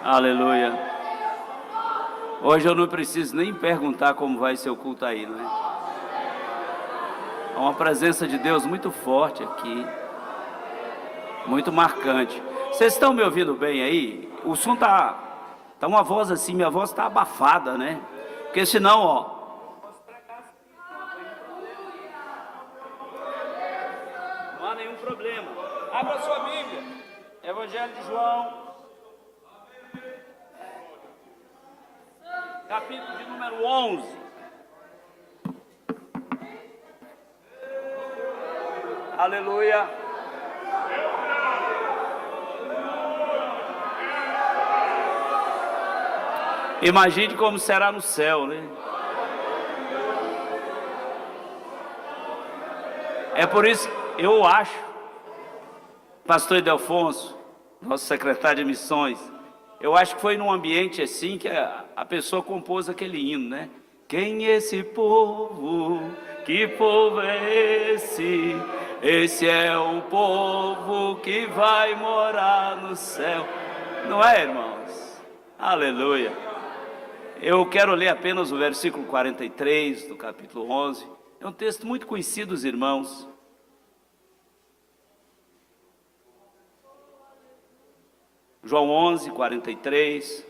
Aleluia. Hoje eu não preciso nem perguntar como vai ser o culto aí, não é? Há uma presença de Deus muito forte aqui, muito marcante. Vocês estão me ouvindo bem aí? O som tá uma voz assim, minha voz tá abafada, né? Porque senão, ó, não há nenhum problema. Abra sua Bíblia, Evangelho de João, capítulo de número 11. Aleluia. Imagine como será no céu, né? É por isso, eu acho, pastor Edelfonso, nosso secretário de missões, eu acho que foi num ambiente assim que a pessoa compôs aquele hino, né? Quem é esse povo? Que povo é esse? Esse é o povo que vai morar no céu. Não é, irmãos? Aleluia. Eu quero ler apenas o versículo 43 do capítulo 11. É um texto muito conhecido dos irmãos. João 11, 43.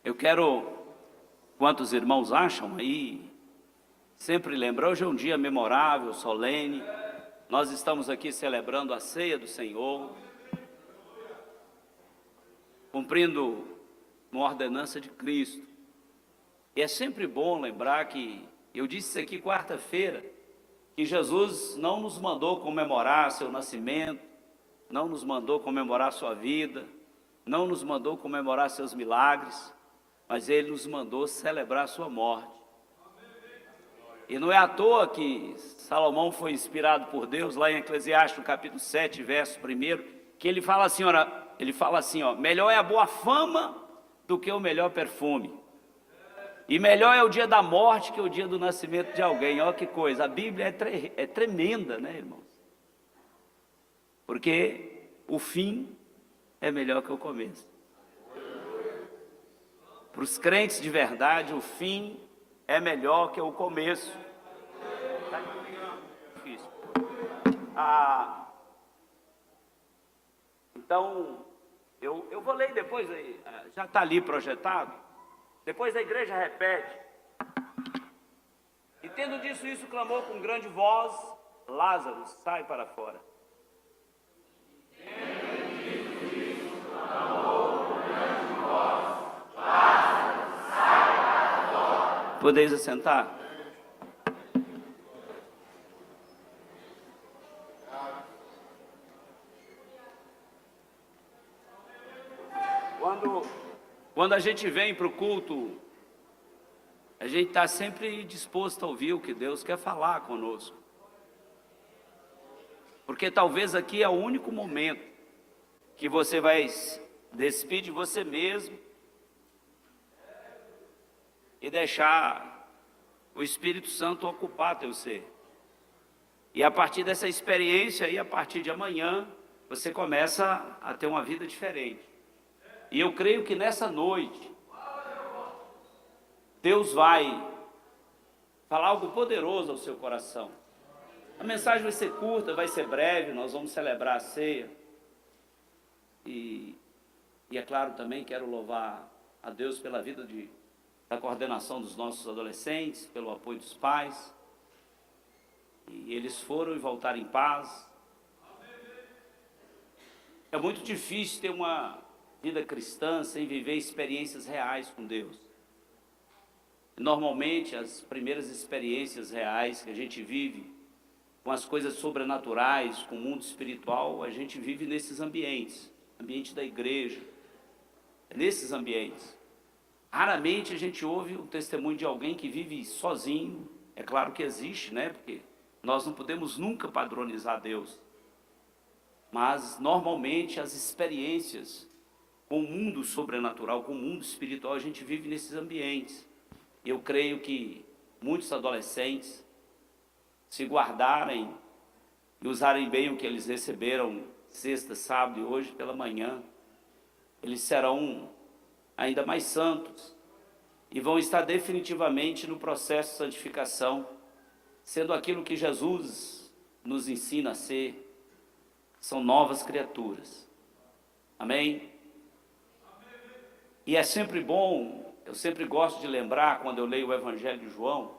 Eu quero, quantos irmãos acham aí, sempre lembrar, hoje é um dia memorável, solene. Nós estamos aqui celebrando a ceia do Senhor, cumprindo uma ordenança de Cristo. E é sempre bom lembrar que, eu disse isso aqui quarta-feira, que Jesus não nos mandou comemorar seu nascimento, não nos mandou comemorar sua vida, não nos mandou comemorar seus milagres, mas Ele nos mandou celebrar sua morte. E não é à toa que Salomão foi inspirado por Deus, lá em Eclesiastes, no capítulo 7, verso 1, que ele fala assim, melhor é a boa fama do que o melhor perfume. E melhor é o dia da morte que o dia do nascimento de alguém. Olha que coisa, a Bíblia é tremenda, né, irmãos? Porque o fim é melhor que o começo. Para os crentes de verdade, o fim é melhor que o começo. Então, eu vou ler depois, já está ali projetado. Depois a igreja repete. E tendo dito isso, clamou com grande voz: Lázaro, sai para fora. Tendo dito isso, clamou com grande voz: Lázaro, sai para fora. Podeis assentar? Quando a gente vem para o culto, a gente está sempre disposto a ouvir o que Deus quer falar conosco. Porque talvez aqui é o único momento que você vai despir de você mesmo e deixar o Espírito Santo ocupar teu ser. E a partir dessa experiência e a partir de amanhã, você começa a ter uma vida diferente. E eu creio que nessa noite, Deus vai falar algo poderoso ao seu coração. A mensagem vai ser curta, vai ser breve, nós vamos celebrar a ceia. E é claro também, quero louvar a Deus pela vida da coordenação dos nossos adolescentes, pelo apoio dos pais. E eles foram e voltaram em paz. É muito difícil ter uma vida cristã sem viver experiências reais com Deus. Normalmente, as primeiras experiências reais que a gente vive, com as coisas sobrenaturais, com o mundo espiritual, a gente vive nesses ambientes, ambiente da igreja, nesses ambientes. Raramente a gente ouve o testemunho de alguém que vive sozinho. É claro que existe, né? Porque nós não podemos nunca padronizar Deus. Mas, normalmente, as experiências com o mundo sobrenatural, com o mundo espiritual, a gente vive nesses ambientes. Eu creio que muitos adolescentes, se guardarem e usarem bem o que eles receberam sexta, sábado e hoje pela manhã, eles serão ainda mais santos e vão estar definitivamente no processo de santificação, sendo aquilo que Jesus nos ensina a ser, são novas criaturas. Amém? E é sempre bom, eu sempre gosto de lembrar, quando eu leio o Evangelho de João,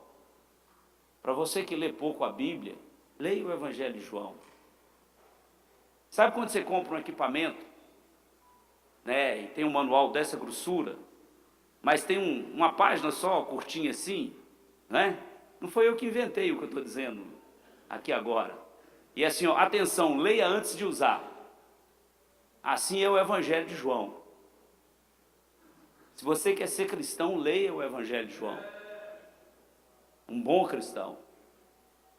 para você que lê pouco a Bíblia, leia o Evangelho de João. Sabe quando você compra um equipamento, né, e tem um manual dessa grossura, mas tem uma página só, curtinha assim, né? Não foi eu que inventei o que eu estou dizendo aqui agora. E assim, ó, atenção, leia antes de usar. Assim é o Evangelho de João. Se você quer ser cristão, leia o Evangelho de João. Um bom cristão.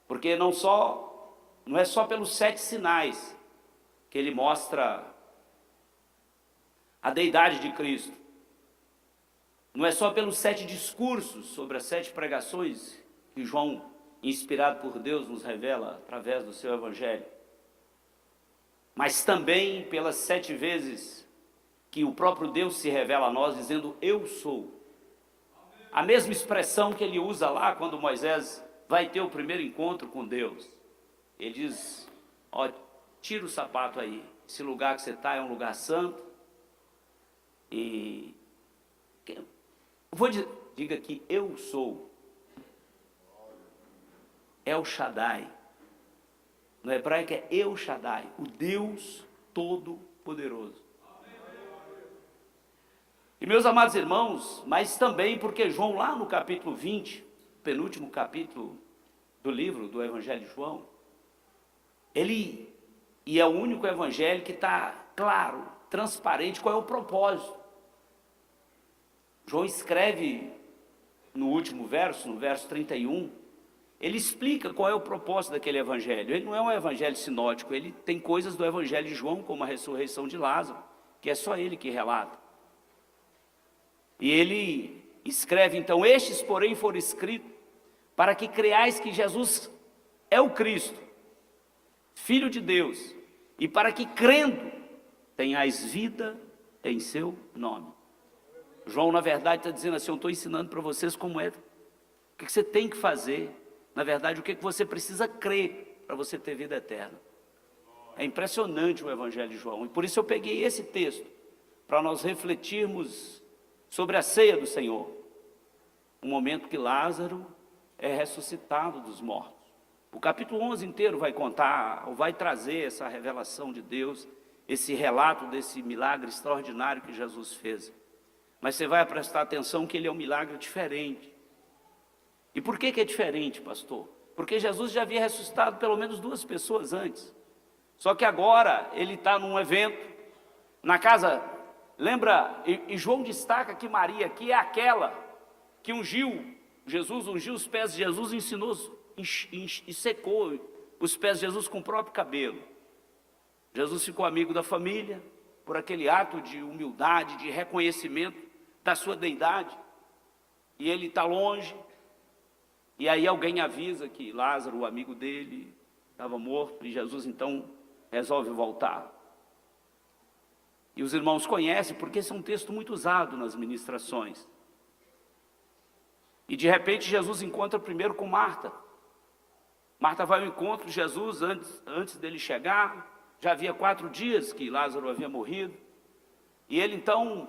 Porque não é só pelos 7 sinais que ele mostra a deidade de Cristo. Não é só pelos 7 discursos sobre as 7 pregações que João, inspirado por Deus, nos revela através do seu Evangelho. Mas também pelas 7 vezes que o próprio Deus se revela a nós, dizendo, eu sou. A mesma expressão que ele usa lá, quando Moisés vai ter o primeiro encontro com Deus. Ele diz, ó, tira o sapato aí, esse lugar que você está é um lugar santo. E diga que eu sou El Shaddai. No hebraico é El Shaddai, o Deus Todo-Poderoso. E meus amados irmãos, mas também porque João lá no capítulo 20, penúltimo capítulo do livro do Evangelho de João, e é o único evangelho que está claro, transparente, qual é o propósito. João escreve no último verso, no verso 31, ele explica qual é o propósito daquele evangelho. Ele não é um evangelho sinótico, ele tem coisas do Evangelho de João, como a ressurreição de Lázaro, que é só ele que relata. E ele escreve, então, estes, porém, foram escritos para que creais que Jesus é o Cristo, Filho de Deus, e para que, crendo, tenhais vida em seu nome. João, na verdade, está dizendo assim, eu estou ensinando para vocês como é, o que você tem que fazer, na verdade, o que você precisa crer para você ter vida eterna. É impressionante o Evangelho de João, e por isso eu peguei esse texto, para nós refletirmos sobre a ceia do Senhor, o momento que Lázaro é ressuscitado dos mortos. O capítulo 11 inteiro vai contar, ou vai trazer essa revelação de Deus, esse relato desse milagre extraordinário que Jesus fez. Mas você vai prestar atenção que ele é um milagre diferente. E por que é diferente, pastor? Porque Jesus já havia ressuscitado pelo menos 2 pessoas antes. Só que agora ele está num evento, na casa, lembra, e João destaca que Maria aqui é aquela que Jesus ungiu os pés de Jesus, ensinou e secou os pés de Jesus com o próprio cabelo. Jesus ficou amigo da família por aquele ato de humildade, de reconhecimento da sua deidade. E ele está longe, e aí alguém avisa que Lázaro, o amigo dele, estava morto, e Jesus então resolve voltar. E os irmãos conhecem, porque esse é um texto muito usado nas ministrações. E de repente Jesus encontra primeiro com Marta. Marta vai ao encontro de Jesus antes dele chegar. Já havia 4 dias que Lázaro havia morrido. E ele então,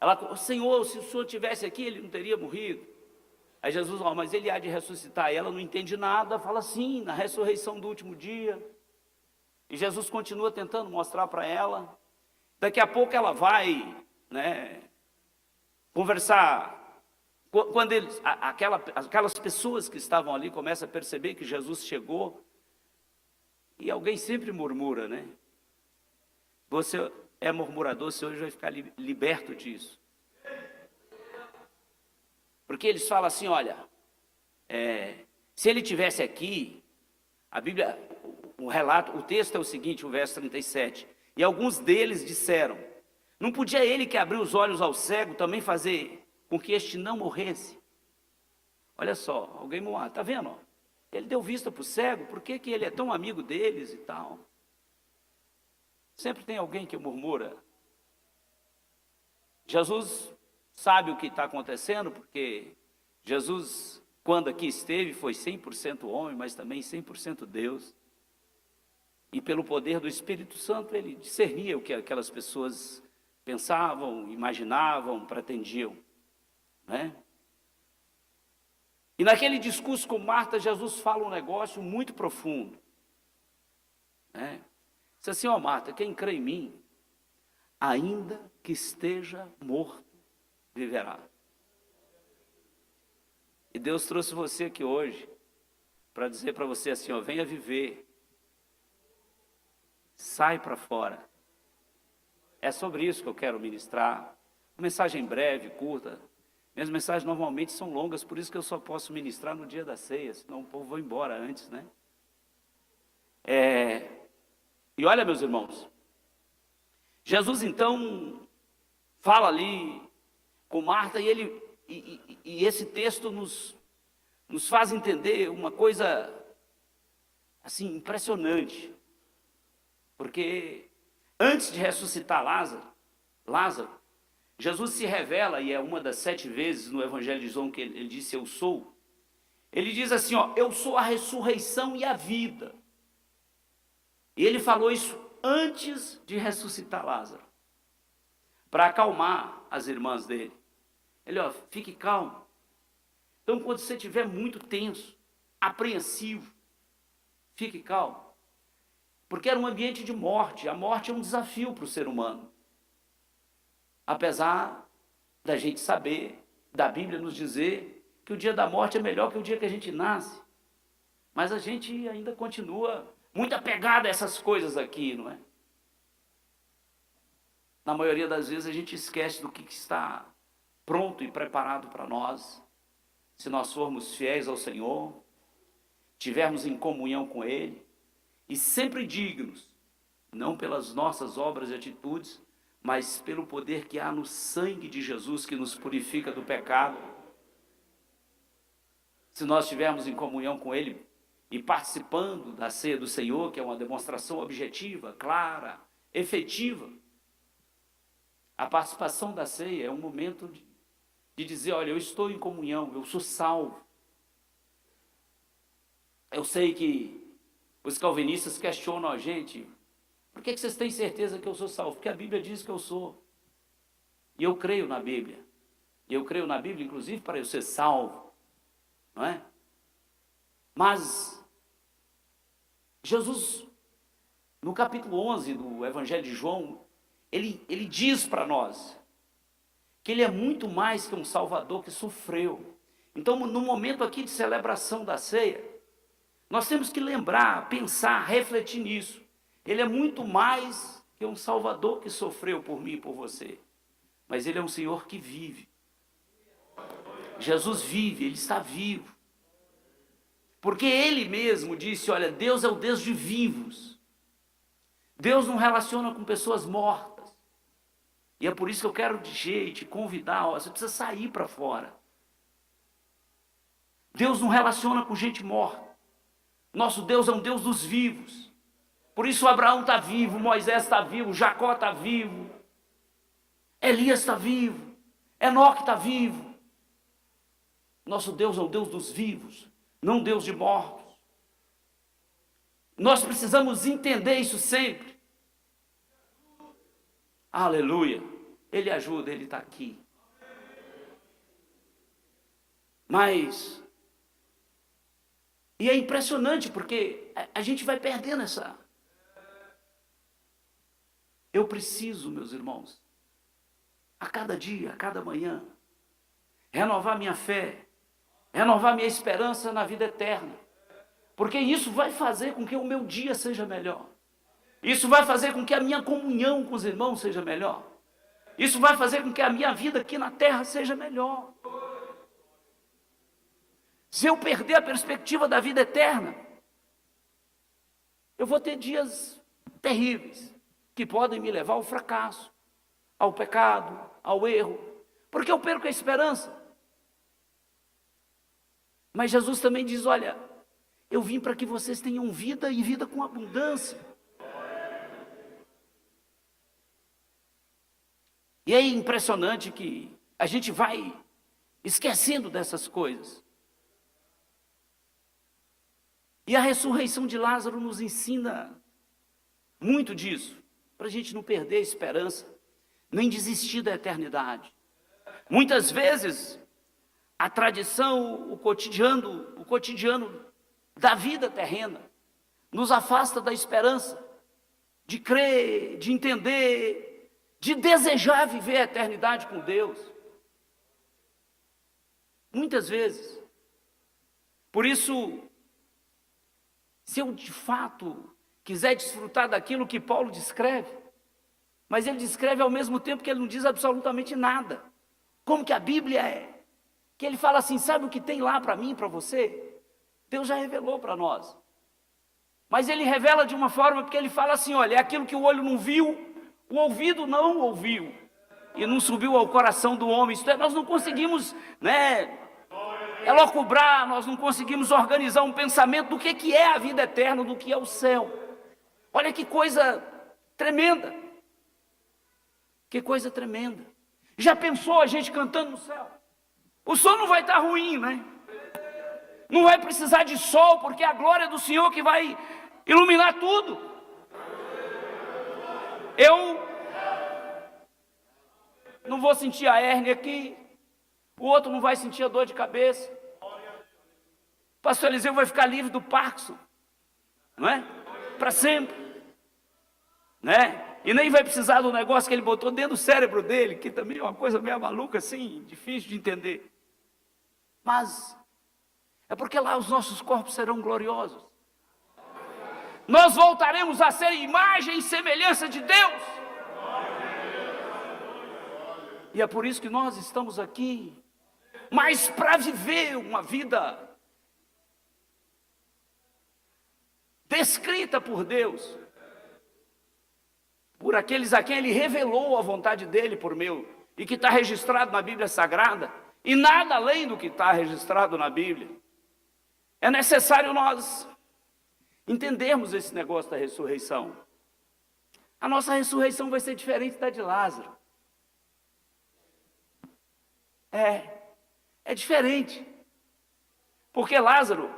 ela, Senhor, se o Senhor estivesse aqui, ele não teria morrido. Aí Jesus, mas ele há de ressuscitar. E ela não entende nada, fala sim, na ressurreição do último dia. E Jesus continua tentando mostrar para ela. Daqui a pouco ela vai, conversar. Quando aquelas pessoas que estavam ali começam a perceber que Jesus chegou. E alguém sempre murmura, né? Você é murmurador, você hoje vai ficar liberto disso. Porque eles falam assim, olha, se ele tivesse aqui, a Bíblia, o texto é o seguinte, o verso 37, e alguns deles disseram, não podia ele que abriu os olhos ao cego também fazer com que este não morresse? Olha só, alguém está vendo? Ele deu vista para o cego, por que ele é tão amigo deles e tal? Sempre tem alguém que murmura. Jesus sabe o que está acontecendo, porque Jesus, quando aqui esteve, foi 100% homem, mas também 100% Deus. E pelo poder do Espírito Santo, ele discernia o que aquelas pessoas pensavam, imaginavam, pretendiam, né? E naquele discurso com Marta, Jesus fala um negócio muito profundo, né? Diz assim: ó Marta, quem crê em mim, ainda que esteja morto, viverá. E Deus trouxe você aqui hoje para dizer para você assim: ó, venha viver, sai para fora. É sobre isso que eu quero ministrar. Uma mensagem breve, curta. Minhas mensagens normalmente são longas, por isso que eu só posso ministrar no dia da ceia, senão o povo vai embora antes, né? E olha, meus irmãos, Jesus então fala ali com Marta e esse texto nos faz entender uma coisa assim impressionante, porque antes de ressuscitar Lázaro, Jesus se revela, e é uma das 7 vezes no Evangelho de João que ele disse eu sou. Ele diz assim, ó, eu sou a ressurreição e a vida. E ele falou isso antes de ressuscitar Lázaro, para acalmar as irmãs dele. Ele, ó, fique calmo. Então, quando você estiver muito tenso, apreensivo, fique calmo. Porque era um ambiente de morte. A morte é um desafio para o ser humano. Apesar da gente saber, da Bíblia nos dizer, que o dia da morte é melhor que o dia que a gente nasce. Mas a gente ainda continua muito apegado a essas coisas aqui, não é? Na maioria das vezes a gente esquece do que está pronto e preparado para nós, se nós formos fiéis ao Senhor, tivermos em comunhão com Ele, e sempre dignos, não pelas nossas obras e atitudes, mas pelo poder que há no sangue de Jesus, que nos purifica do pecado. Se nós estivermos em comunhão com Ele e participando da ceia do Senhor, que é uma demonstração objetiva, clara, efetiva, a participação da ceia é um momento de dizer, olha, eu estou em comunhão, eu sou salvo. Eu sei que os calvinistas questionam a gente, por que vocês têm certeza que eu sou salvo? Porque a Bíblia diz que eu sou. E eu creio na Bíblia. E eu creio na Bíblia, inclusive, para eu ser salvo. Não é? Mas, Jesus, no capítulo 11 do Evangelho de João, ele diz para nós que Ele é muito mais que um Salvador que sofreu. Então, no momento aqui de celebração da ceia, nós temos que lembrar, pensar, refletir nisso. Ele é muito mais que um Salvador que sofreu por mim e por você. Mas Ele é um Senhor que vive. Jesus vive, Ele está vivo. Porque Ele mesmo disse, olha, Deus é o Deus de vivos. Deus não relaciona com pessoas mortas. E é por isso que eu quero te convidar, ó, você precisa sair para fora. Deus não relaciona com gente morta. Nosso Deus é um Deus dos vivos. Por isso Abraão está vivo, Moisés está vivo, Jacó está vivo, Elias está vivo, Enoque está vivo. Nosso Deus é o Deus dos vivos, não Deus de mortos. Nós precisamos entender isso sempre. Aleluia. Ele ajuda, Ele está aqui. Mas, e é impressionante porque a gente vai perdendo essa. Eu preciso, meus irmãos, a cada dia, a cada manhã, renovar minha fé, renovar minha esperança na vida eterna. Porque isso vai fazer com que o meu dia seja melhor. Isso vai fazer com que a minha comunhão com os irmãos seja melhor. Isso vai fazer com que a minha vida aqui na terra seja melhor. Se eu perder a perspectiva da vida eterna, eu vou ter dias terríveis, que podem me levar ao fracasso, ao pecado, ao erro, porque eu perco a esperança. Mas Jesus também diz, olha, Eu vim para que vocês tenham vida e vida com abundância. E é impressionante que a gente vai esquecendo dessas coisas. E a ressurreição de Lázaro nos ensina muito disso, para a gente não perder a esperança, nem desistir da eternidade. Muitas vezes, a tradição, o cotidiano da vida terrena, nos afasta da esperança, de crer, de entender, de desejar viver a eternidade com Deus. Muitas vezes. Por isso, se eu de fato quiser desfrutar daquilo que Paulo descreve, mas ele descreve ao mesmo tempo que ele não diz absolutamente nada, como que a Bíblia é, que ele fala assim, sabe o que tem lá para mim, para você? Deus já revelou para nós, mas ele revela de uma forma, porque ele fala assim, olha, é aquilo que o olho não viu, o ouvido não ouviu, e não subiu ao coração do homem. Isto é, nós não conseguimos, elocubrar, nós não conseguimos organizar um pensamento do que é a vida eterna, do que é o céu. Olha que coisa tremenda, que coisa tremenda. Já pensou a gente cantando no céu? O som não vai estar ruim, né? Não vai precisar de sol, porque é a glória do Senhor que vai iluminar tudo. Eu não vou sentir a hérnia aqui, o outro não vai sentir a dor de cabeça. O pastor Eliseu vai ficar livre do Parkinson, não é? Para sempre, né? E nem vai precisar do negócio que ele botou dentro do cérebro dele, que também é uma coisa meio maluca assim, difícil de entender. Mas é porque lá os nossos corpos serão gloriosos. Nós voltaremos a ser imagem e semelhança de Deus. E é por isso que nós estamos aqui, mas para viver uma vida descrita por Deus, por aqueles a quem Ele revelou a vontade dEle por meio, e que está registrado na Bíblia Sagrada, e nada além do que está registrado na Bíblia. É necessário nós entendermos esse negócio da ressurreição. A nossa ressurreição vai ser diferente da de Lázaro. É diferente. Porque Lázaro,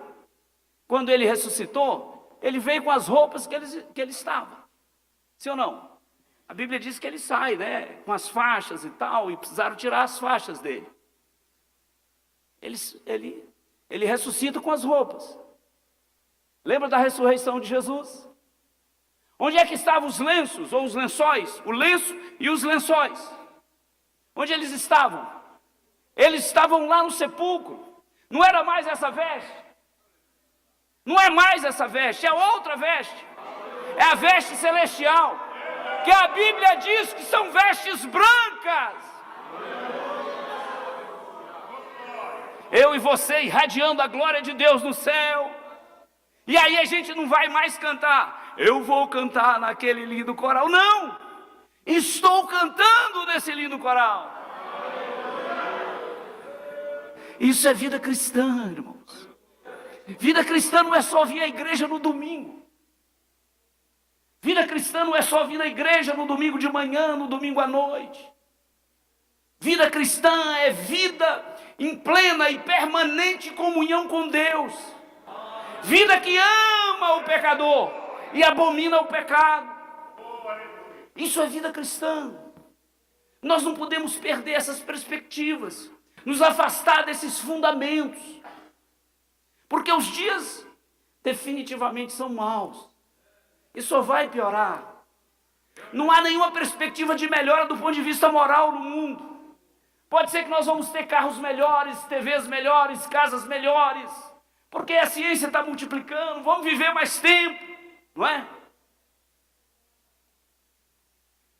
quando ele ressuscitou, ele veio com as roupas que ele estava. Sim ou não? A Bíblia diz que ele sai, né, com as faixas e tal, e precisaram tirar as faixas dele. Ele ressuscita com as roupas. Lembra da ressurreição de Jesus? Onde é que estavam os lenços, ou os lençóis? O lenço e os lençóis. Onde eles estavam? Eles estavam lá no sepulcro. Não era mais essa veste. Não é mais essa veste, é outra veste. É a veste celestial, que a Bíblia diz que são vestes brancas. Eu e você irradiando a glória de Deus no céu. E aí a gente não vai mais cantar, eu vou cantar naquele lindo coral. Não! Estou cantando nesse lindo coral. Isso é vida cristã, irmãos. Vida cristã não é só vir à igreja no domingo. Vida cristã não é só vir à igreja no domingo de manhã, no domingo à noite. Vida cristã é vida em plena e permanente comunhão com Deus. Vida que ama o pecador e abomina o pecado. Isso é vida cristã. Nós não podemos perder essas perspectivas, nos afastar desses fundamentos, porque os dias definitivamente são maus e só vai piorar. Não há nenhuma perspectiva de melhora do ponto de vista moral no mundo. Pode ser que nós vamos ter carros melhores, TVs melhores, casas melhores, porque a ciência está multiplicando, vamos viver mais tempo, não é?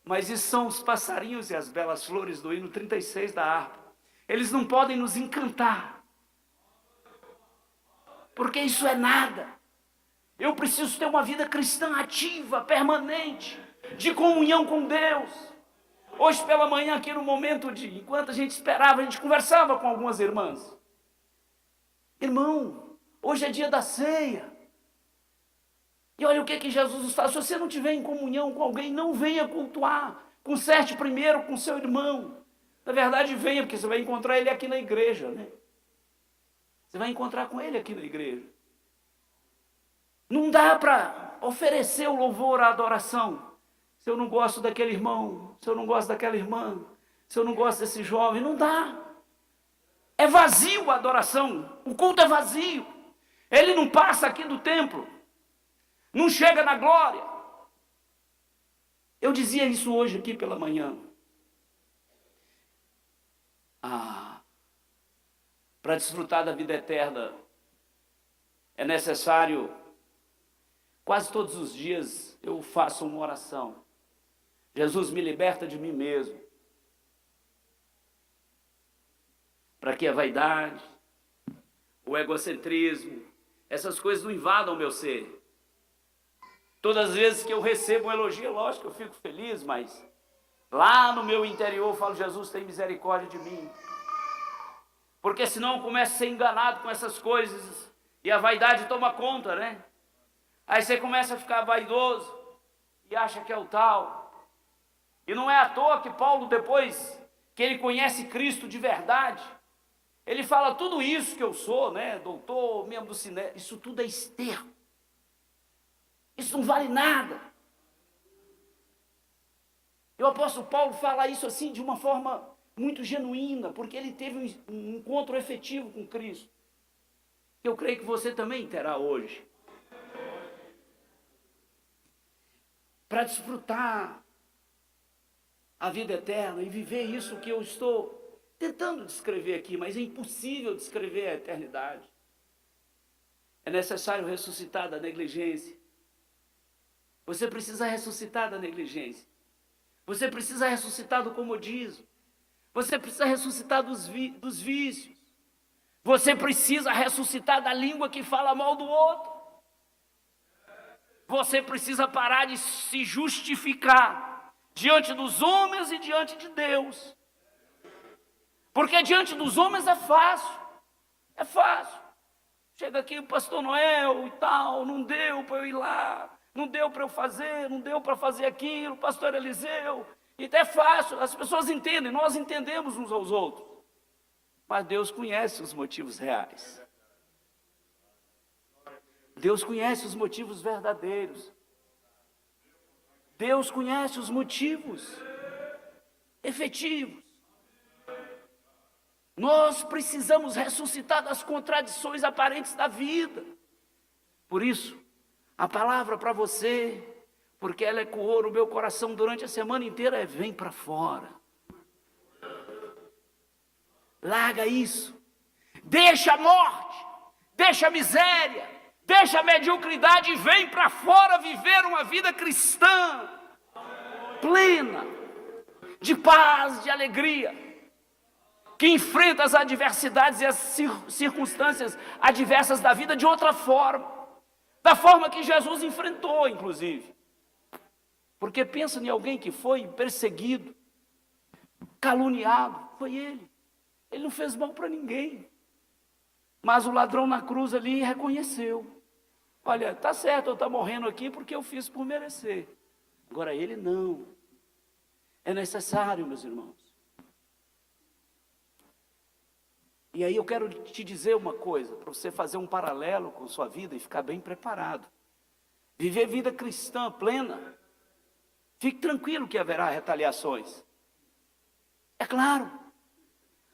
Mas isso são os passarinhos e as belas flores do hino 36 da harpa. Eles não podem nos encantar, porque isso é nada. Eu preciso ter uma vida cristã ativa, permanente, de comunhão com Deus. Hoje pela manhã, aqui no momento enquanto a gente esperava, a gente conversava com algumas irmãs. Irmão, Hoje é dia da ceia. E olha o que Jesus nos fala: se você não tiver em comunhão com alguém, não venha cultuar. Conserte primeiro com seu irmão. Na verdade, venha, porque você vai encontrar ele aqui na igreja, né? Você vai encontrar com ele aqui na igreja. Não dá para oferecer o louvor, a adoração, se eu não gosto daquele irmão, se eu não gosto daquela irmã, se eu não gosto desse jovem. Não dá. É vazio a adoração. O culto é vazio. Ele não passa aqui do templo. Não chega na glória. Eu dizia isso hoje aqui pela manhã. Para desfrutar da vida eterna, é necessário, quase todos os dias, eu faço uma oração. Jesus, me liberta de mim mesmo. Para que a vaidade, o egocentrismo, essas coisas não invadam o meu ser. Todas as vezes que eu recebo um elogio, é lógico que eu fico feliz, mas lá no meu interior eu falo: Jesus, tem misericórdia de mim. Porque senão eu começo a ser enganado com essas coisas e a vaidade toma conta, né? Aí você começa a ficar vaidoso e acha que é o tal. E não é à toa que Paulo, depois que ele conhece Cristo de verdade, ele fala: tudo isso que eu sou, né? Doutor, membro do Sinédrio, isso tudo é esterco. Isso não vale nada. E o apóstolo Paulo fala isso assim de uma forma muito genuína, porque ele teve um encontro efetivo com Cristo. Eu creio que você também terá hoje. Para desfrutar a vida eterna e viver isso que eu estou tentando descrever aqui, mas é impossível descrever a eternidade. É necessário ressuscitar da negligência. Você precisa ressuscitar da negligência. Você precisa ressuscitar do comodismo. Você precisa ressuscitar dos vícios. Você precisa ressuscitar da língua que fala mal do outro. Você precisa parar de se justificar diante dos homens e diante de Deus. Porque diante dos homens é fácil. É fácil. Chega aqui o pastor Noel e tal, não deu para eu ir lá. Não deu para eu fazer, não deu para fazer aquilo, pastor Eliseu. E é fácil, as pessoas entendem, nós entendemos uns aos outros. Mas Deus conhece os motivos reais. Deus conhece os motivos verdadeiros. Deus conhece os motivos efetivos. Nós precisamos ressuscitar das contradições aparentes da vida. Por isso, a palavra para você, porque ela ecoou no meu coração durante a semana inteira, é: vem para fora. Larga isso. Deixa a morte, deixa a miséria, deixa a mediocridade e vem para fora viver uma vida cristã, plena, de paz, de alegria, que enfrenta as adversidades e as circunstâncias adversas da vida de outra forma. Da forma que Jesus enfrentou, inclusive. Porque pensa em alguém que foi perseguido, caluniado, foi ele. Ele não fez mal para ninguém. Mas o ladrão na cruz ali reconheceu: olha, tá certo, eu estou morrendo aqui porque eu fiz por merecer. Agora ele não. É necessário, meus irmãos. E aí eu quero te dizer uma coisa, para você fazer um paralelo com sua vida e ficar bem preparado. Viver vida cristã plena, fique tranquilo que haverá retaliações. É claro.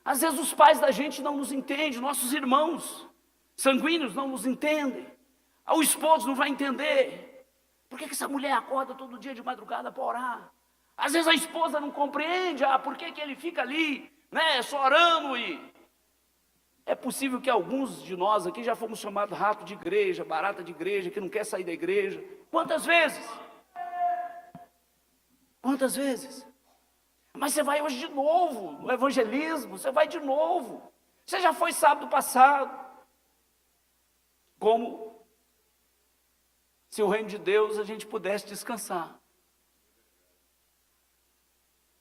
Às vezes os pais da gente não nos entendem, nossos irmãos sanguíneos não nos entendem. O esposo não vai entender. Por que essa mulher acorda todo dia de madrugada para orar? Às vezes a esposa não compreende, por que ele fica ali, né, só orando e... É possível que alguns de nós aqui já fomos chamados rato de igreja, barata de igreja, que não quer sair da igreja. Quantas vezes? Quantas vezes? Mas você vai hoje de novo no evangelismo, você vai de novo. Você já foi sábado passado. Como se o reino de Deus a gente pudesse descansar.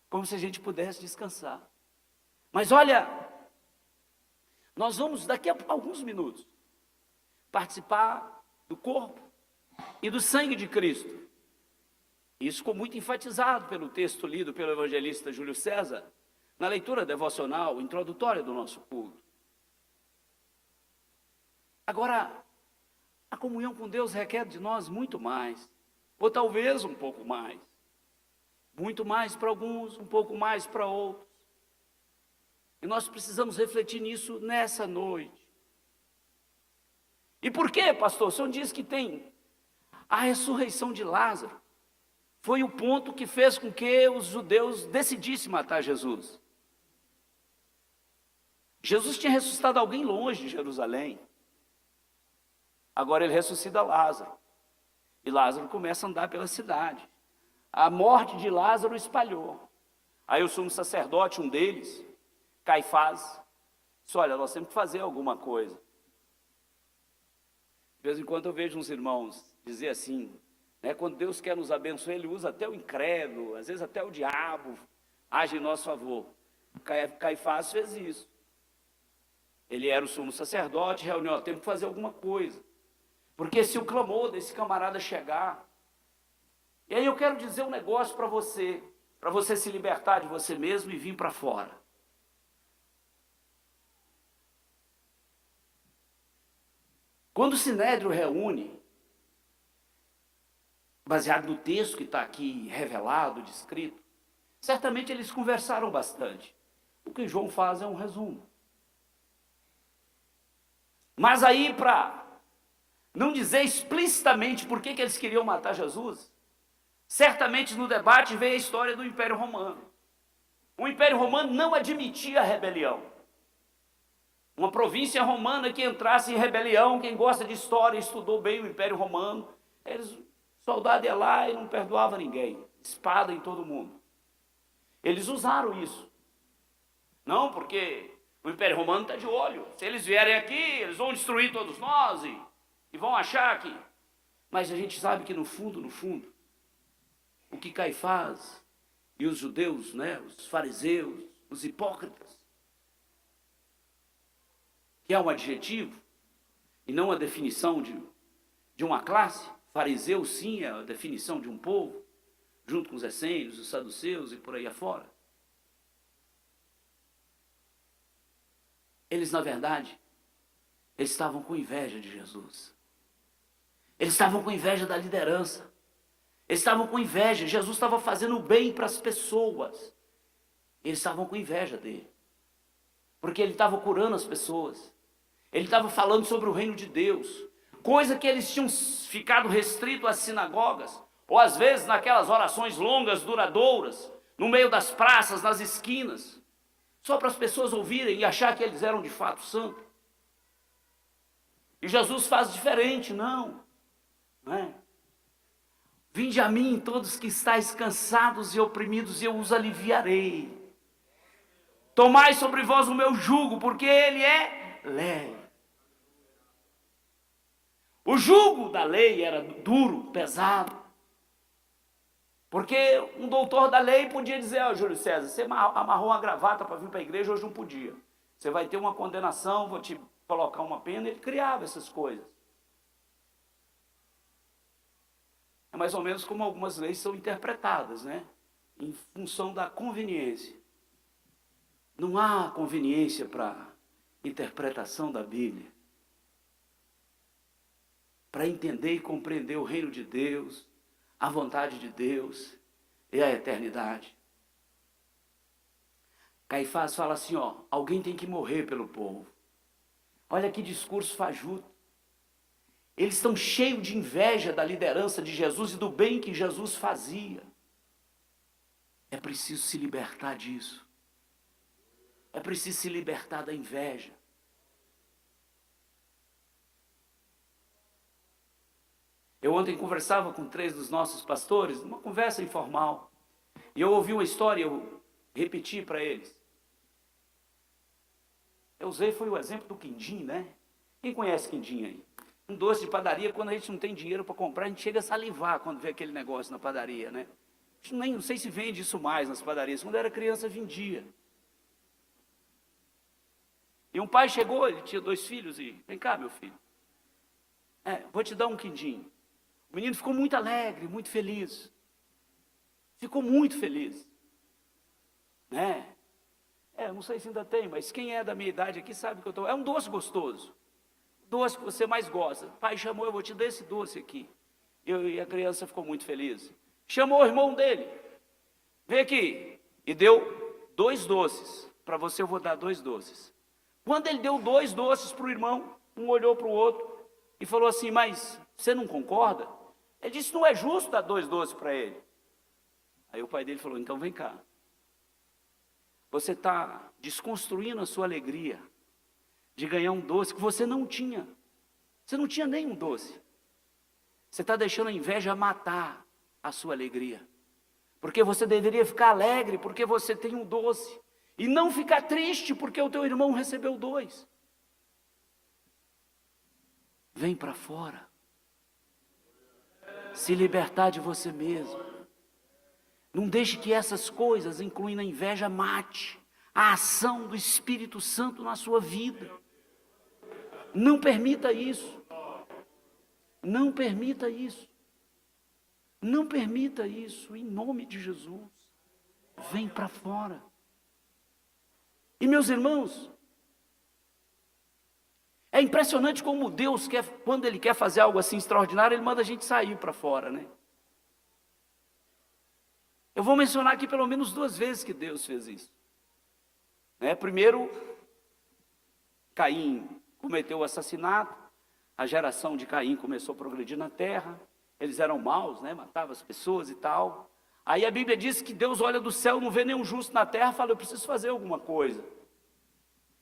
Como se a gente pudesse descansar. Mas olha, nós vamos daqui a alguns minutos participar do corpo e do sangue de Cristo. Isso ficou muito enfatizado pelo texto lido pelo evangelista Júlio César, na leitura devocional introdutória do nosso culto. Agora, a comunhão com Deus requer de nós muito mais, ou talvez um pouco mais. Muito mais para alguns, um pouco mais para outros. E nós precisamos refletir nisso nessa noite. E por quê, pastor? O senhor diz que tem a ressurreição de Lázaro. Foi o ponto que fez com que os judeus decidissem matar Jesus. Jesus tinha ressuscitado alguém longe de Jerusalém. Agora ele ressuscita Lázaro. E Lázaro começa a andar pela cidade. A morte de Lázaro espalhou. Aí o sumo sacerdote, um deles, Caifás, disse: olha, nós temos que fazer alguma coisa. De vez em quando eu vejo uns irmãos dizer assim, né, quando Deus quer nos abençoar, Ele usa até o incrédulo, às vezes até o diabo age em nosso favor. Caifás fez isso. Ele era o sumo sacerdote, reuniu, temos que fazer alguma coisa. Porque se o clamor desse camarada chegar... E aí eu quero dizer um negócio para você se libertar de você mesmo e vir para fora. Quando o Sinédrio reúne, baseado no texto que está aqui revelado, descrito, certamente eles conversaram bastante. O que João faz é um resumo. Mas aí, para não dizer explicitamente por que eles queriam matar Jesus, certamente no debate veio a história do Império Romano. O Império Romano não admitia a rebelião. Uma província romana que entrasse em rebelião, quem gosta de história, estudou bem o Império Romano, o soldado ia lá e não perdoava ninguém, espada em todo mundo. Eles usaram isso. Não, porque o Império Romano está de olho. Se eles vierem aqui, eles vão destruir todos nós e vão achar que... Mas a gente sabe que no fundo, o que Caifás e os judeus, né, os fariseus, os hipócritas, que é um adjetivo e não a definição de uma classe. Fariseu, sim, é a definição de um povo, junto com os essênios, os saduceus e por aí afora. Eles, na verdade, eles estavam com inveja de Jesus. Eles estavam com inveja da liderança. Eles estavam com inveja. Jesus estava fazendo o bem para as pessoas. Eles estavam com inveja dele. Porque ele estava curando as pessoas. Ele estava falando sobre o reino de Deus. Coisa que eles tinham ficado restrito às sinagogas. Ou às vezes naquelas orações longas, duradouras, no meio das praças, nas esquinas. Só para as pessoas ouvirem e achar que eles eram de fato santos. E Jesus faz diferente, não é? Vinde a mim todos que estáis cansados e oprimidos, e eu os aliviarei. Tomai sobre vós o meu jugo, porque ele é leve. O jugo da lei era duro, pesado. Porque um doutor da lei podia dizer: ó, Júlio César, você amarrou uma gravata para vir para a igreja, hoje não podia. Você vai ter uma condenação, vou te colocar uma pena. Ele criava essas coisas. É mais ou menos como algumas leis são interpretadas, né? Em função da conveniência. Não há conveniência para interpretação da Bíblia. Para entender e compreender o reino de Deus, a vontade de Deus e a eternidade. Caifás fala assim, ó, alguém tem que morrer pelo povo. Olha que discurso fajuto. Eles estão cheios de inveja da liderança de Jesus e do bem que Jesus fazia. É preciso se libertar disso. É preciso se libertar da inveja. Eu ontem conversava com 3 dos nossos pastores, numa conversa informal. E eu ouvi uma história, eu repeti para eles. Eu usei, foi o exemplo do quindim, né? Quem conhece quindim aí? Um doce de padaria, quando a gente não tem dinheiro para comprar, a gente chega a salivar quando vê aquele negócio na padaria, né? Não sei se vende isso mais nas padarias. Quando eu era criança, vendia. E um pai chegou, ele tinha 2 filhos e... Vem cá, meu filho. Vou te dar um quindim. O menino ficou muito alegre, muito feliz. Ficou muito feliz. Né? Não sei se ainda tem, mas quem é da minha idade aqui sabe que eu estou... É um doce gostoso. Doce que você mais gosta. Pai chamou, eu vou te dar esse doce aqui. E a criança ficou muito feliz. Chamou o irmão dele. Vem aqui. E deu 2 doces. Para você eu vou dar 2 doces. Quando ele deu 2 doces para o irmão, um olhou para o outro e falou assim, mas você não concorda? Ele disse, não é justo dar 2 doces para ele. Aí o pai dele falou, então vem cá. Você está desconstruindo a sua alegria de ganhar um doce que você não tinha. Você não tinha nenhum doce. Você está deixando a inveja matar a sua alegria. Porque você deveria ficar alegre porque você tem um doce. E não ficar triste porque o teu irmão recebeu 2. Vem para fora. Se libertar de você mesmo. Não deixe que essas coisas, incluindo a inveja, mate a ação do Espírito Santo na sua vida. Não permita isso. Não permita isso. Não permita isso, em nome de Jesus. Vem para fora. E meus irmãos, é impressionante como Deus quer, quando Ele quer fazer algo assim extraordinário, Ele manda a gente sair para fora, né? Eu vou mencionar aqui pelo menos 2 vezes que Deus fez isso. Primeiro, Caim cometeu o assassinato, a geração de Caim começou a progredir na terra, eles eram maus, matavam as pessoas e tal. Aí a Bíblia diz que Deus olha do céu, não vê nenhum justo na terra, fala, eu preciso fazer alguma coisa.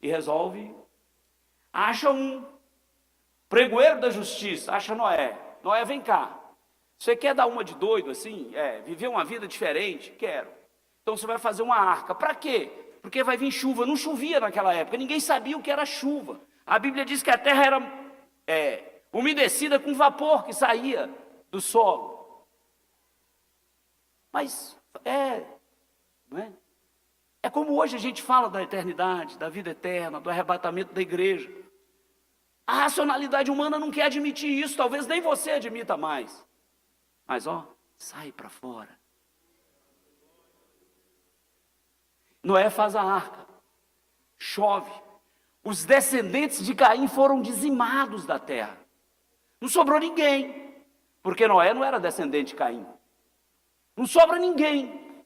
E resolve, acha um pregoeiro da justiça, acha Noé. Noé, vem cá. Você quer dar uma de doido assim? Viver uma vida diferente? Quero. Então você vai fazer uma arca. Para quê? Porque vai vir chuva. Não chovia naquela época, ninguém sabia o que era chuva. A Bíblia diz que a terra era umedecida com vapor que saía do solo. Mas não é? É como hoje a gente fala da eternidade, da vida eterna, do arrebatamento da igreja. A racionalidade humana não quer admitir isso, talvez nem você admita mais. Mas sai para fora. Noé faz a arca, chove. Os descendentes de Caim foram dizimados da terra. Não sobrou ninguém, porque Noé não era descendente de Caim. Não sobra ninguém.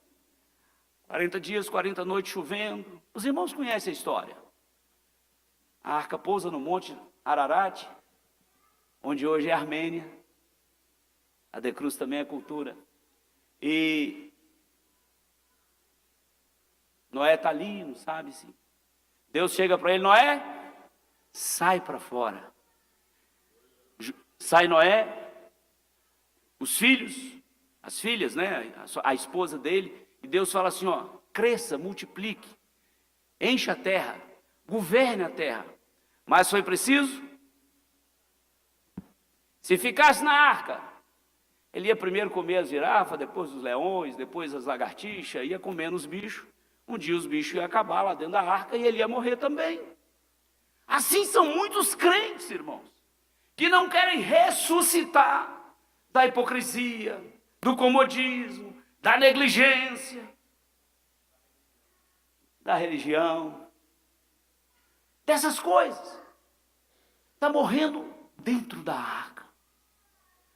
40 dias, 40 noites chovendo. Os irmãos conhecem a história. A arca pousa no monte Ararat, onde hoje é a Armênia. A de Cruz também é cultura. E Noé está ali, não sabe se... Deus chega para ele, Noé, sai para fora. Sai Noé, os filhos, as filhas, a esposa dele, e Deus fala assim, cresça, multiplique, encha a terra, governe a terra. Mas foi preciso, se ficasse na arca, ele ia primeiro comer as girafas, depois os leões, depois as lagartixas, ia comendo os bichos. Um dia os bichos iam acabar lá dentro da arca e ele ia morrer também. Assim são muitos crentes, irmãos, que não querem ressuscitar da hipocrisia, do comodismo, da negligência, da religião, dessas coisas. Está morrendo dentro da arca.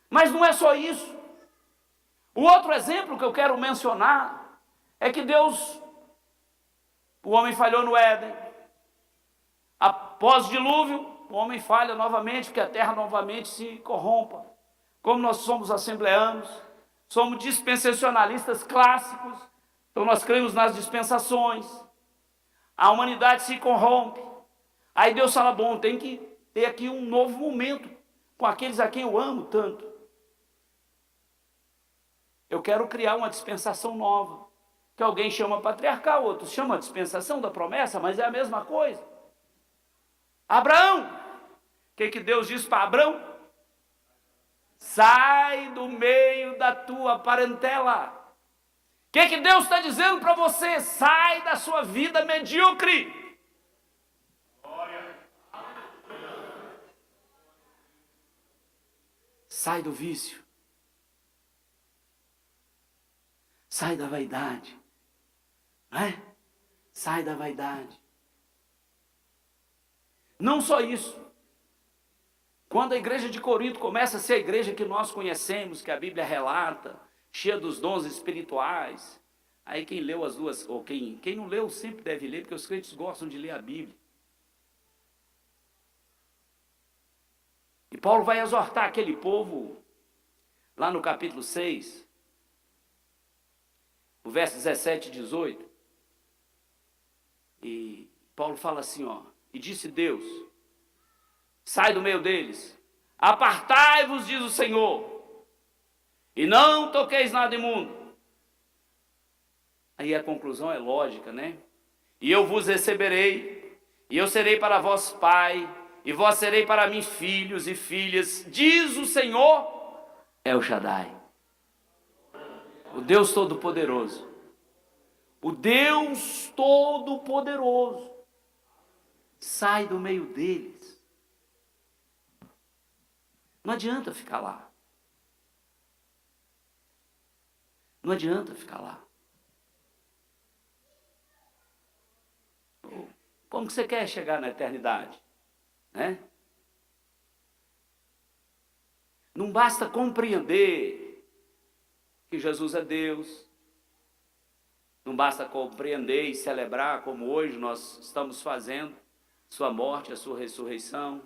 Mas não é só isso. O outro exemplo que eu quero mencionar é que o homem falhou no Éden. Após o dilúvio, o homem falha novamente, porque a terra novamente se corrompa. Como nós somos assembleanos, somos dispensacionalistas clássicos, então nós cremos nas dispensações. A humanidade se corrompe. Aí Deus fala, bom, tem que ter aqui um novo momento com aqueles a quem eu amo tanto. Eu quero criar uma dispensação nova, que alguém chama patriarcal, outros chamam a dispensação da promessa, mas é a mesma coisa. Abraão, o que Deus diz para Abraão? Sai do meio da tua parentela. O que Deus está dizendo para você? Sai da sua vida medíocre. Sai do vício. Sai da vaidade. Não é? Sai da vaidade. Não só isso. Quando a igreja de Corinto começa a ser a igreja que nós conhecemos, que a Bíblia relata, cheia dos dons espirituais, aí quem leu as duas, ou quem não leu sempre deve ler, porque os crentes gostam de ler a Bíblia. E Paulo vai exortar aquele povo, lá no capítulo 6, o verso 17 e 18. E Paulo fala assim, ó, e disse Deus, sai do meio deles, apartai-vos, diz o Senhor, e não toqueis nada imundo. Aí a conclusão é lógica, né? E eu vos receberei, e eu serei para vós pai, e vós serei para mim filhos e filhas, diz o Senhor, El Shaddai, o Deus Todo-Poderoso. O Deus Todo-Poderoso. Sai do meio deles. Não adianta ficar lá. Não adianta ficar lá. Como que você quer chegar na eternidade? Né? Não basta compreender que Jesus é Deus. Não basta compreender e celebrar como hoje nós estamos fazendo sua morte, a sua ressurreição,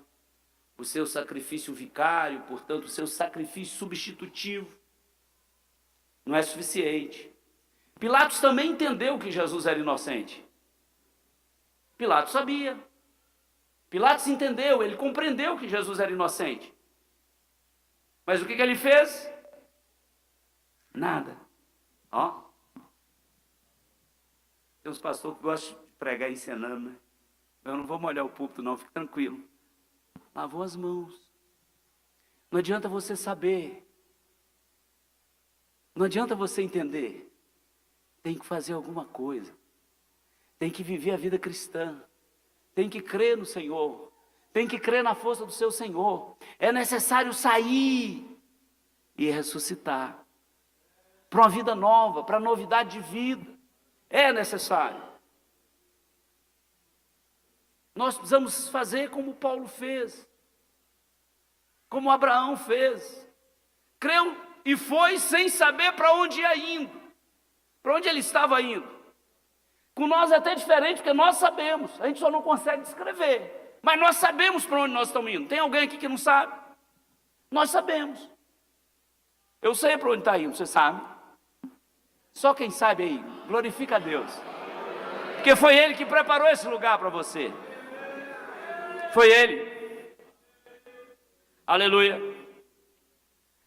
o seu sacrifício vicário, portanto, o seu sacrifício substitutivo. Não é suficiente. Pilatos também entendeu que Jesus era inocente. Pilatos sabia. Pilatos entendeu, ele compreendeu que Jesus era inocente. Mas o que ele fez? Nada. Ó. Tem uns pastores que gostam de pregar ensinando, né? Eu não vou molhar o púlpito não, fique tranquilo. Lavou as mãos. Não adianta você saber. Não adianta você entender. Tem que fazer alguma coisa. Tem que viver a vida cristã. Tem que crer no Senhor. Tem que crer na força do seu Senhor. É necessário sair e ressuscitar. Para uma vida nova, para novidade de vida. É necessário. Nós precisamos fazer como Paulo fez. Como Abraão fez. Creu e foi sem saber para onde ia indo. Para onde ele estava indo. Com nós é até diferente, porque nós sabemos. A gente só não consegue descrever. Mas nós sabemos para onde nós estamos indo. Tem alguém aqui que não sabe? Nós sabemos. Eu sei para onde está indo, você sabe? Só quem sabe aí, glorifica a Deus. Porque foi Ele que preparou esse lugar para você. Foi Ele. Aleluia.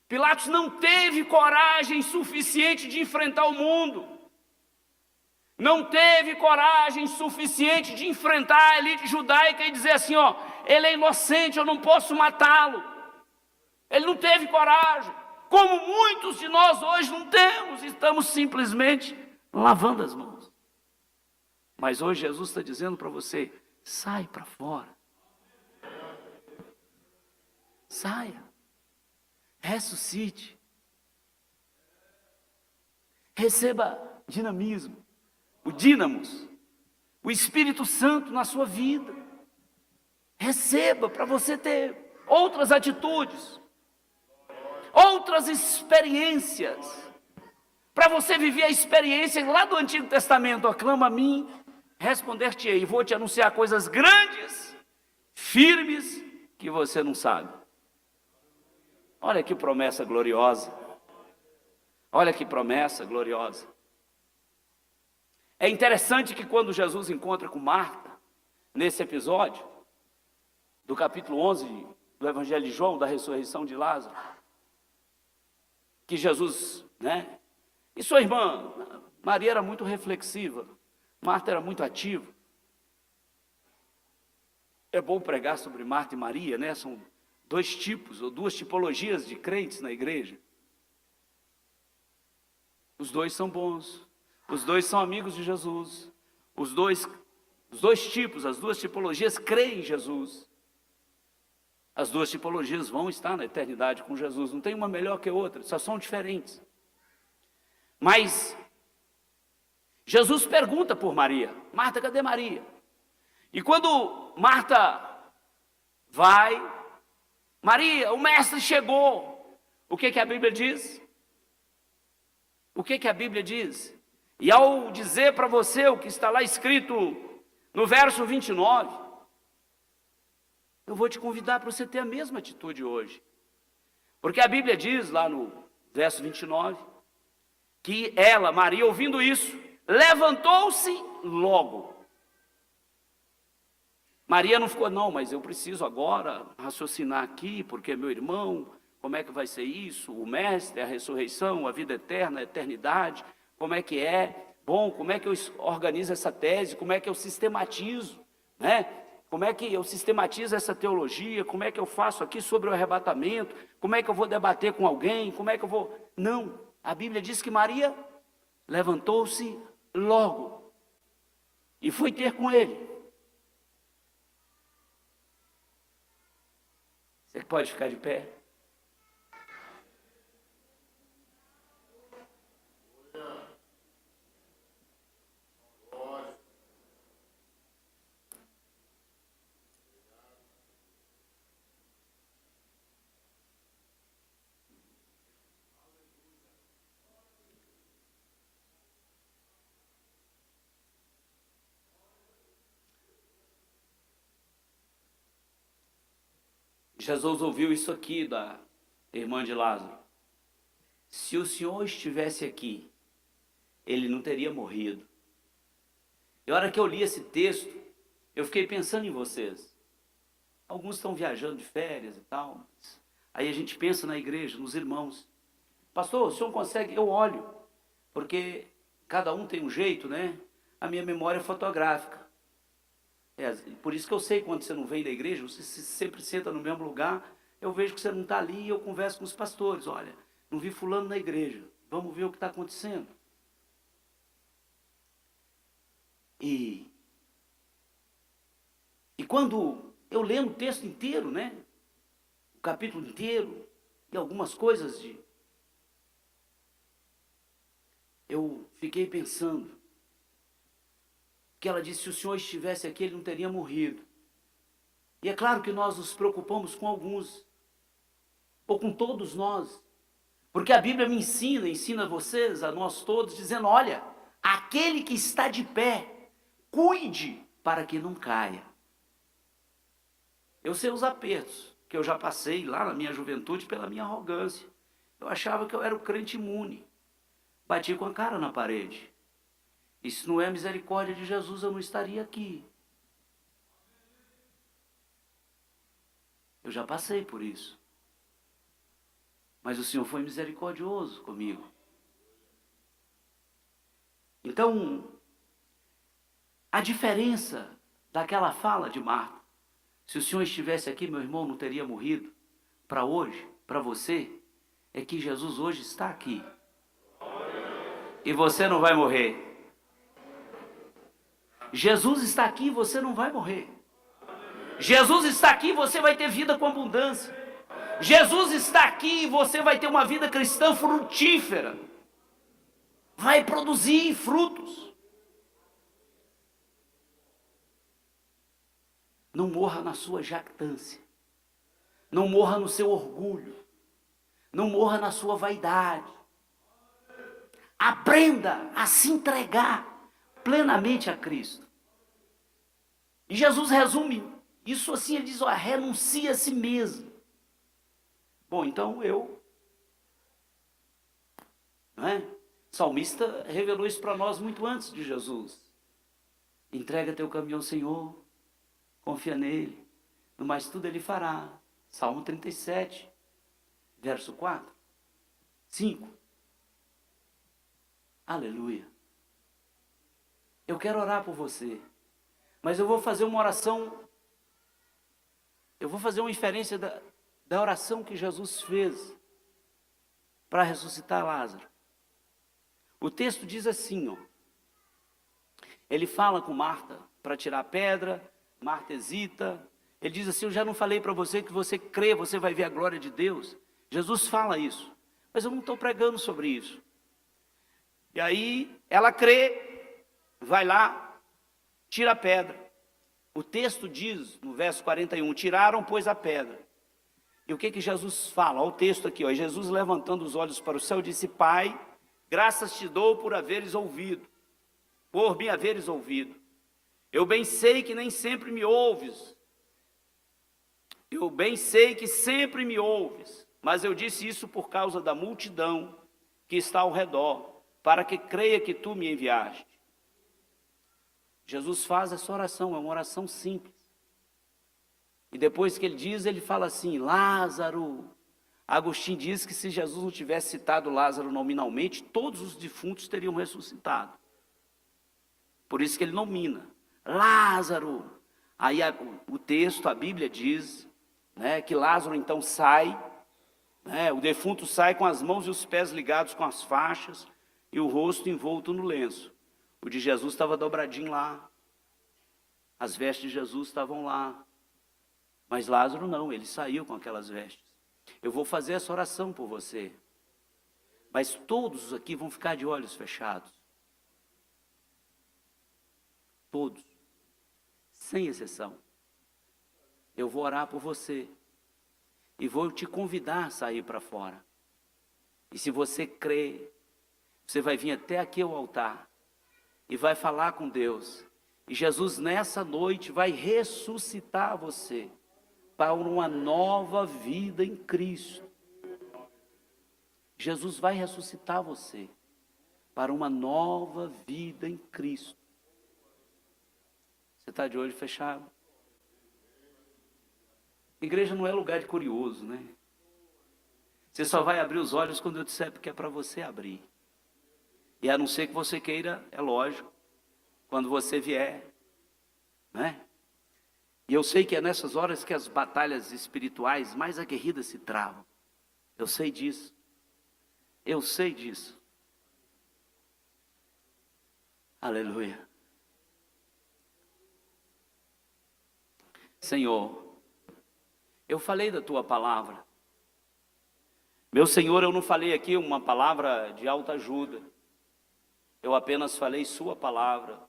Pilatos não teve coragem suficiente de enfrentar o mundo. Não teve coragem suficiente de enfrentar a elite judaica e dizer assim, ó, ele é inocente, eu não posso matá-lo. Ele não teve coragem. Como muitos de nós hoje não temos, estamos simplesmente lavando as mãos. Mas hoje Jesus está dizendo para você, sai para fora. Saia. Ressuscite. Receba dinamismo. O dínamos. O Espírito Santo na sua vida. Receba para você ter outras atitudes. Outras experiências. Para você viver a experiência lá do Antigo Testamento. Aclama a mim, responder-te-ei. Vou te anunciar coisas grandes, firmes, que você não sabe. Olha que promessa gloriosa. Olha que promessa gloriosa. É interessante que quando Jesus encontra com Marta, nesse episódio, do capítulo 11 do Evangelho de João, da ressurreição de Lázaro, que Jesus, né? E sua irmã, Maria era muito reflexiva, Marta era muito ativa. É bom pregar sobre Marta e Maria, né? São dois tipos, ou duas tipologias de crentes na igreja. Os dois são bons, os dois são amigos de Jesus, os dois tipos, as duas tipologias creem em Jesus. As duas tipologias vão estar na eternidade com Jesus, não tem uma melhor que a outra, só são diferentes. Mas Jesus pergunta por Maria: Marta, cadê Maria? E quando Marta vai, Maria, o mestre chegou. O que a Bíblia diz? O que a Bíblia diz? E ao dizer para você o que está lá escrito no verso 29, eu vou te convidar para você ter a mesma atitude hoje. Porque a Bíblia diz lá no verso 29, que ela, Maria, ouvindo isso, levantou-se logo. Maria não ficou, não, mas eu preciso agora raciocinar aqui, porque meu irmão, como é que vai ser isso? O mestre, a ressurreição, a vida eterna, a eternidade, como é que é? Bom, como é que eu organizo essa tese? Como é que eu sistematizo, né? Como é que eu sistematizo essa teologia? Como é que eu faço aqui sobre o arrebatamento? Como é que eu vou debater com alguém? Como é que eu vou... Não, a Bíblia diz que Maria levantou-se logo e foi ter com ele. Você pode ficar de pé? Jesus ouviu isso aqui da irmã de Lázaro. Se o Senhor estivesse aqui, ele não teria morrido. E a hora que eu li esse texto, eu fiquei pensando em vocês. Alguns estão viajando de férias e tal. Aí a gente pensa na igreja, nos irmãos. Pastor, o senhor consegue? Eu olho, porque cada um tem um jeito, né? A minha memória é fotográfica. Por isso que eu sei quando você não vem da igreja, você sempre senta no mesmo lugar, eu vejo que você não está ali e eu converso com os pastores. Olha, não vi fulano na igreja, vamos ver o que está acontecendo. E quando eu lendo o texto inteiro, né? O capítulo inteiro, e algumas coisas eu fiquei pensando, que ela disse, se o Senhor estivesse aqui, ele não teria morrido. E é claro que nós nos preocupamos com alguns, ou com todos nós, porque a Bíblia me ensina vocês, a nós todos, dizendo, olha, aquele que está de pé, cuide para que não caia. Eu sei os apertos que eu já passei lá na minha juventude pela minha arrogância. Eu achava que eu era o crente imune. Bati com a cara na parede. E se não é a misericórdia de Jesus, eu não estaria aqui. Eu já passei por isso. Mas o Senhor foi misericordioso comigo. Então, a diferença daquela fala de Marta, se o Senhor estivesse aqui, meu irmão não teria morrido, para hoje, para você, é que Jesus hoje está aqui. E você não vai morrer. Jesus está aqui e você não vai morrer. Jesus está aqui e você vai ter vida com abundância. Jesus está aqui e você vai ter uma vida cristã frutífera. Vai produzir frutos. Não morra na sua jactância. Não morra no seu orgulho. Não morra na sua vaidade. Aprenda a se entregar plenamente a Cristo. E Jesus resume isso assim, ele diz, ó, renuncia a si mesmo. Bom, então não é? O salmista revelou isso para nós muito antes de Jesus. Entrega teu caminho ao Senhor, confia nele, no mais tudo ele fará. Salmo 37, verso 4, 5. Aleluia. Eu quero orar por você, mas eu vou fazer uma oração, eu vou fazer uma inferência da oração que Jesus fez para ressuscitar Lázaro. O texto diz assim, ó, ele fala com Marta para tirar a pedra, Marta hesita, Ele diz assim: eu já não falei para você que você crê, você vai ver a glória de Deus? Jesus fala isso, mas eu não estou pregando sobre isso. E aí ela crê, vai lá, tira a pedra. O texto diz, no verso 41, tiraram, pois, a pedra. E o que Jesus fala? Olha o texto aqui, ó. Jesus, levantando os olhos para o céu, disse: Pai, graças te dou por me haveres ouvido. Eu bem sei que nem sempre me ouves. Eu bem sei que sempre me ouves, mas eu disse isso por causa da multidão que está ao redor, para que creia que tu me enviaste. Jesus faz essa oração, é uma oração simples. E depois que ele diz, ele fala assim: Lázaro. Agostinho diz que se Jesus não tivesse citado Lázaro nominalmente, todos os defuntos teriam ressuscitado. Por isso que ele nomina Lázaro. Aí o texto, a Bíblia diz, né, que Lázaro então sai, né, o defunto sai com as mãos e os pés ligados com as faixas e o rosto envolto no lenço. O de Jesus estava dobradinho lá, as vestes de Jesus estavam lá, mas Lázaro não, ele saiu com aquelas vestes. Eu vou fazer essa oração por você, mas todos aqui vão ficar de olhos fechados. Todos, sem exceção. Eu vou orar por você e vou te convidar a sair para fora. E se você crê, você vai vir até aqui ao altar e vai falar com Deus. E Jesus nessa noite vai ressuscitar você para uma nova vida em Cristo. Jesus vai ressuscitar você para uma nova vida em Cristo. Você está de olho fechado? Igreja não é lugar de curioso, né? Você só vai abrir os olhos quando eu disser que é para você abrir. E a não ser que você queira, é lógico, quando você vier, né? E eu sei que é nessas horas que as batalhas espirituais mais aguerridas se travam. Eu sei disso. Eu sei disso. Aleluia. Senhor, eu falei da tua palavra. Meu Senhor, eu não falei aqui uma palavra de alta ajuda. Eu apenas falei sua palavra.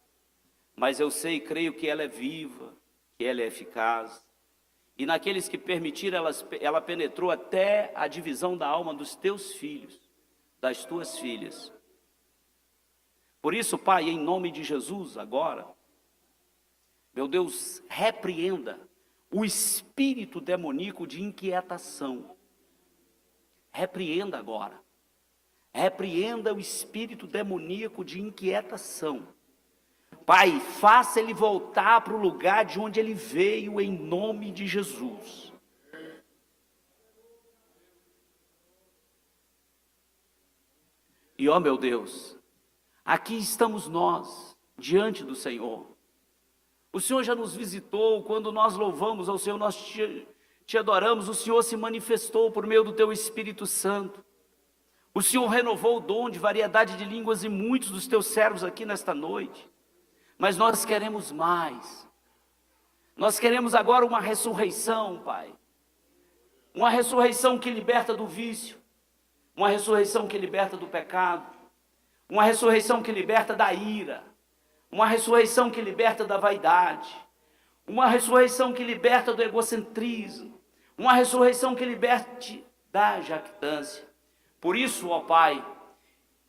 Mas eu sei e creio que ela é viva, que ela é eficaz. E naqueles que permitiram, ela penetrou até a divisão da alma dos teus filhos, das tuas filhas. Por isso, Pai, em nome de Jesus, agora, meu Deus, repreenda o espírito demoníaco de inquietação. Repreenda agora. Repreenda o espírito demoníaco de inquietação. Pai, faça ele voltar para o lugar de onde ele veio, em nome de Jesus. E ó meu Deus, aqui estamos nós, diante do Senhor. O Senhor já nos visitou, quando nós louvamos ao Senhor, nós te adoramos, o Senhor se manifestou por meio do teu Espírito Santo. O Senhor renovou o dom de variedade de línguas em muitos dos teus servos aqui nesta noite. Mas nós queremos mais. Nós queremos agora uma ressurreição, Pai. Uma ressurreição que liberta do vício. Uma ressurreição que liberta do pecado. Uma ressurreição que liberta da ira. Uma ressurreição que liberta da vaidade. Uma ressurreição que liberta do egocentrismo. Uma ressurreição que liberte da jactância. Por isso, ó Pai,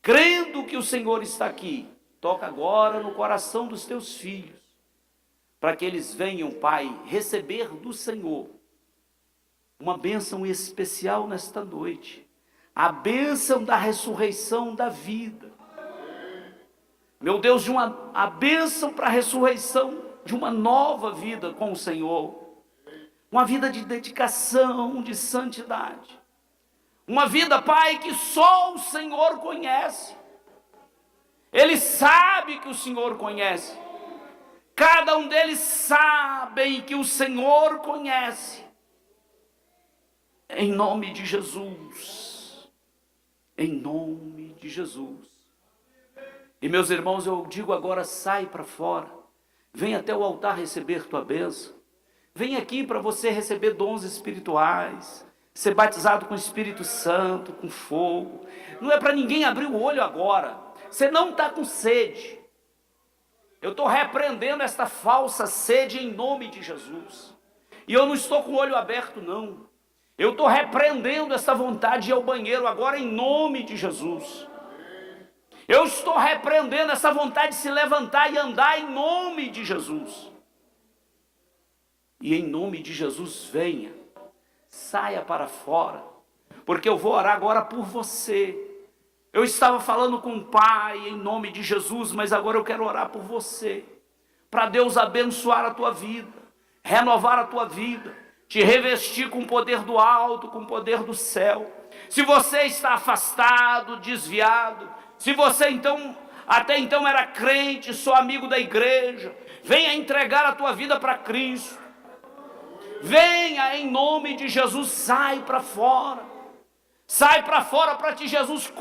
crendo que o Senhor está aqui, toca agora no coração dos teus filhos, para que eles venham, Pai, receber do Senhor uma bênção especial nesta noite. A bênção da ressurreição da vida. Meu Deus, a bênção para a ressurreição de uma nova vida com o Senhor. Uma vida de dedicação, de santidade. Uma vida, Pai, que só o Senhor conhece. Ele sabe que o Senhor conhece. Cada um deles sabe que o Senhor conhece. Em nome de Jesus. Em nome de Jesus. E meus irmãos, eu digo agora, sai para fora. Vem até o altar receber tua bênção. Vem aqui para você receber dons espirituais, ser batizado com o Espírito Santo, com fogo. Não é para ninguém abrir o olho agora. Você não está com sede. Eu estou repreendendo esta falsa sede em nome de Jesus. E eu não estou com o olho aberto, não. Eu estou repreendendo essa vontade de ir ao banheiro agora em nome de Jesus. Eu estou repreendendo essa vontade de se levantar e andar em nome de Jesus. E em nome de Jesus, venha, saia para fora, porque eu vou orar agora por você. Eu estava falando com o Pai em nome de Jesus, mas agora eu quero orar por você, para Deus abençoar a tua vida, renovar a tua vida, te revestir com o poder do alto, com o poder do céu. Se você está afastado, desviado, se você até então era crente, sou amigo da igreja, venha entregar a tua vida para Cristo. Venha em nome de Jesus, sai para fora. Sai para fora para que Jesus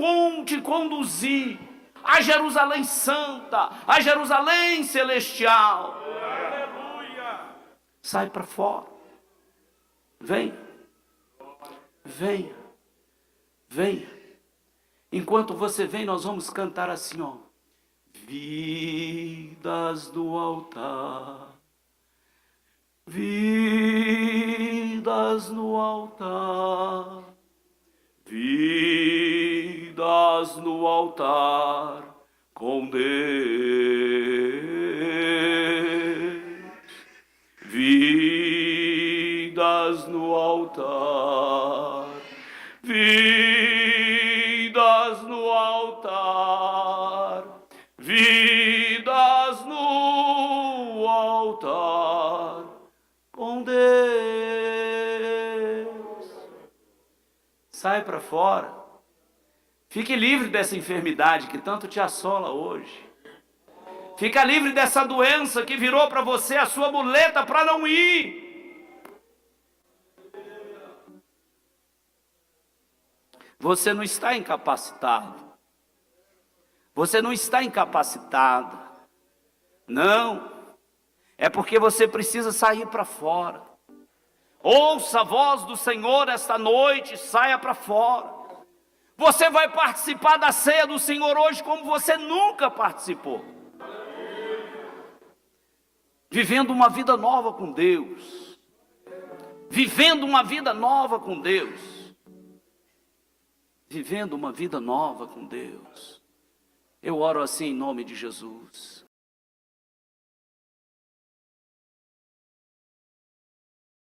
te conduzir a Jerusalém Santa, a Jerusalém Celestial. Aleluia. Sai para fora. Venha. Venha. Venha. Enquanto você vem, nós vamos cantar assim, ó. Vidas no altar. Vidas no altar, vidas no altar com Deus, vidas no altar, vidas no altar, vidas no altar. Com Deus. Sai para fora. Fique livre dessa enfermidade que tanto te assola hoje. Fica livre dessa doença que virou para você a sua muleta para não ir. Você não está incapacitado. Você não está incapacitada. Não. É porque você precisa sair para fora. Ouça a voz do Senhor esta noite, saia para fora. Você vai participar da ceia do Senhor hoje como você nunca participou. Vivendo uma vida nova com Deus. Vivendo uma vida nova com Deus. Vivendo uma vida nova com Deus. Eu oro assim em nome de Jesus.